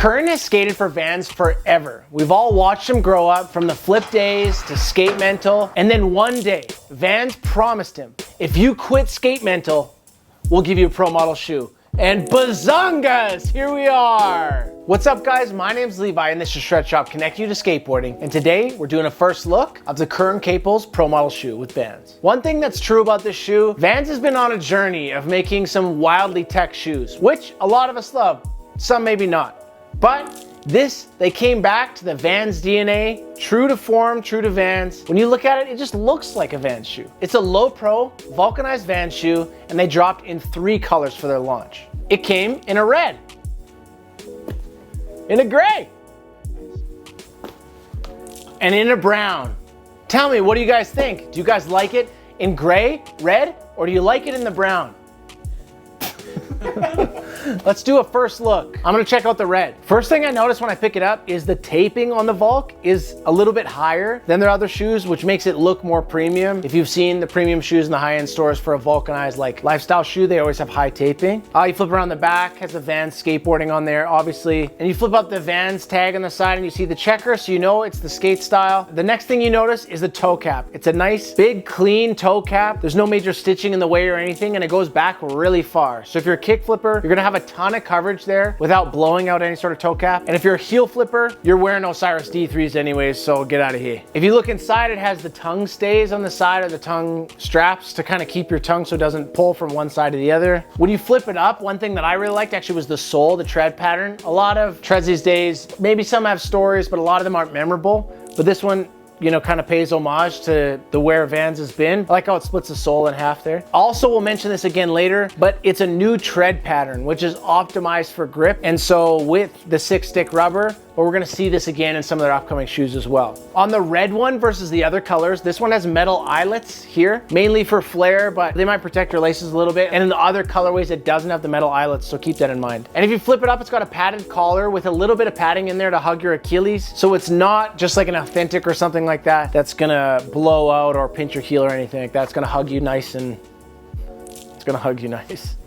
Curren has skated for Vans forever. We've all watched him grow up from the flip days to skate mental, and then one day, Vans promised him, if you quit skate mental, we'll give you a pro model shoe. And bazongas, here we are. What's up guys, my name's Levi and this is Shred Shop connecting you to skateboarding. And today we're doing a first look of the Curren Caples pro model shoe with Vans. One thing that's true about this shoe, Vans has been on a journey of making some wildly tech shoes, which a lot of us love, some maybe not. But they came back to the Vans DNA, true to form, true to Vans. When you look at it, it just looks like a Vans shoe. It's a low pro, vulcanized Vans shoe, and they dropped in 3 colors for their launch. It came in a red, in a gray, and in a brown. Tell me, what do you guys think? Do you guys like it in gray, red, or do you like it in the brown? Let's do a first look. I'm gonna check out the red. First thing I notice when I pick it up is the taping on the Vulc is a little bit higher than their other shoes, which makes it look more premium. If you've seen the premium shoes in the high-end stores for a vulcanized like lifestyle shoe, they always have high taping. You flip around the back, has the Vans skateboarding on there, obviously. And you flip up the Vans tag on the side and you see the checker, so you know it's the skate style. The next thing you notice is the toe cap. It's a nice, big, clean toe cap. There's no major stitching in the way or anything, and it goes back really far. So if you're a kick flipper, you're gonna have a ton of coverage there without blowing out any sort of toe cap. And if you're a heel flipper, you're wearing Osiris D3s anyways, so get out of here. If you look inside, it has the tongue stays on the side of the tongue straps to kind of keep your tongue so it doesn't pull from one side to the other. When you flip it up, one thing that I really liked actually was the sole, the tread pattern. A lot of treads these days, maybe some have stories, but a lot of them aren't memorable. But this one, you know, kind of pays homage to the where Vans has been. I like how it splits the sole in half there. Also, we'll mention this again later, but it's a new tread pattern, which is optimized for grip. And so with the 6-stick rubber, but we're gonna see this again in some of their upcoming shoes as well. On the red one versus the other colors, this one has metal eyelets here, mainly for flare, but they might protect your laces a little bit. And in the other colorways, it doesn't have the metal eyelets, so keep that in mind. And if you flip it up, it's got a padded collar with a little bit of padding in there to hug your Achilles. So it's not just like an authentic or something like that that's gonna blow out or pinch your heel or anything like that. It's gonna hug you nice and it's gonna hug you nice.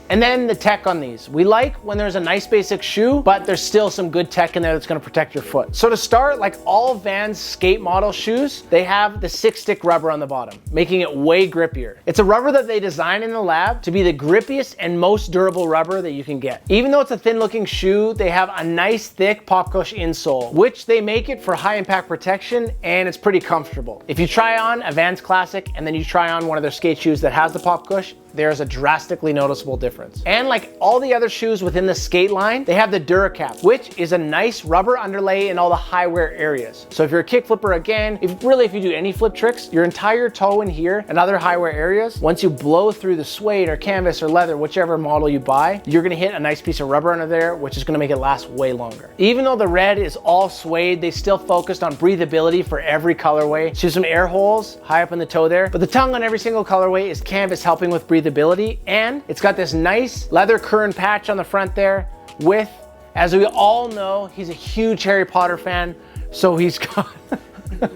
And then the tech on these. We like when there's a nice basic shoe, but there's still some good tech in there that's gonna protect your foot. So to start, like all Vans skate model shoes, they have the 6-stick rubber on the bottom, making it way grippier. It's a rubber that they designed in the lab to be the grippiest and most durable rubber that you can get. Even though it's a thin looking shoe, they have a nice thick pop cush insole, which they make it for high impact protection, and it's pretty comfortable. If you try on a Vans Classic and then you try on one of their skate shoes that has the pop cush, there's a drastically noticeable difference. And like all the other shoes within the skate line, they have the DuraCap, which is a nice rubber underlay in all the high wear areas. So if you're a kick flipper again, if you do any flip tricks, your entire toe in here and other high wear areas, once you blow through the suede or canvas or leather, whichever model you buy, you're gonna hit a nice piece of rubber under there, which is gonna make it last way longer. Even though the red is all suede, they still focused on breathability for every colorway. So some air holes high up in the toe there, but the tongue on every single colorway is canvas helping with breathability. And it's got this nice leather Curren patch on the front there with, as we all know, he's a huge Harry Potter fan, so he's got the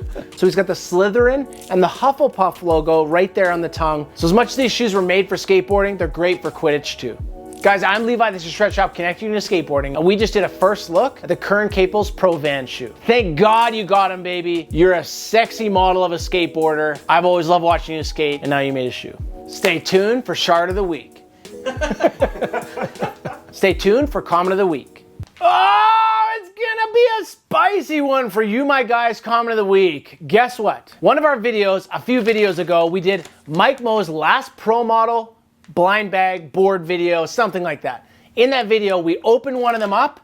Slytherin and the Hufflepuff logo right there on the tongue. So as much as these shoes were made for skateboarding, they're great for Quidditch too. Guys, I'm Levi, this is Shred Shop connecting you to skateboarding, and we just did a first look at the Curren Caples Pro Vans shoe. Thank God you got him, baby. You're a sexy model of a skateboarder. I've always loved watching you skate, and now you made a shoe. Stay tuned for Shard of the Week. Stay tuned for Comment of the Week. Oh, it's gonna be a spicy one for you, my guys. Comment of the Week. Guess what? One of our videos, a few videos ago, we did Mike Mo's last pro model blind bag board video, something like that. In that video, we opened one of them up,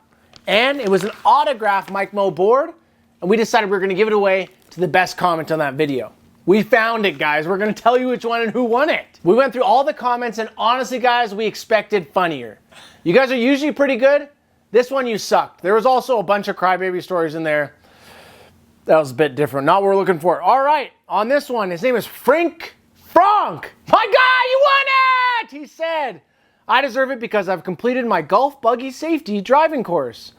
and it was an autographed Mike Mo board, and we decided we were gonna give it away to the best comment on that video. We found it, guys. We're gonna tell you which one and who won it. We went through all the comments, and honestly, guys, we expected funnier. You guys are usually pretty good. This one, you sucked. There was also a bunch of crybaby stories in there. That was a bit different. Not what we're looking for. All right, on this one, his name is Frank. My guy, you won it! He said, I deserve it because I've completed my golf buggy safety driving course.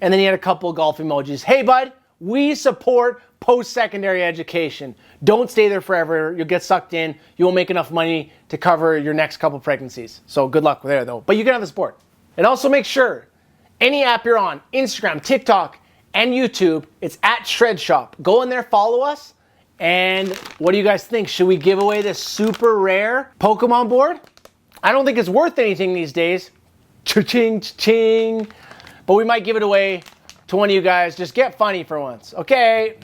And then he had a couple of golf emojis. Hey, bud, we support post-secondary education. Don't stay there forever. You'll get sucked in. You won't make enough money to cover your next couple pregnancies. So good luck there, though. But you can have the support. And also make sure any app you're on, Instagram, TikTok, and YouTube, it's at Shred Shop. Go in there, follow us. And what do you guys think? Should we give away this super rare Pokemon board? I don't think it's worth anything these days. Cha-ching, cha-ching. But we might give it away to one of you guys. Just get funny for once, okay?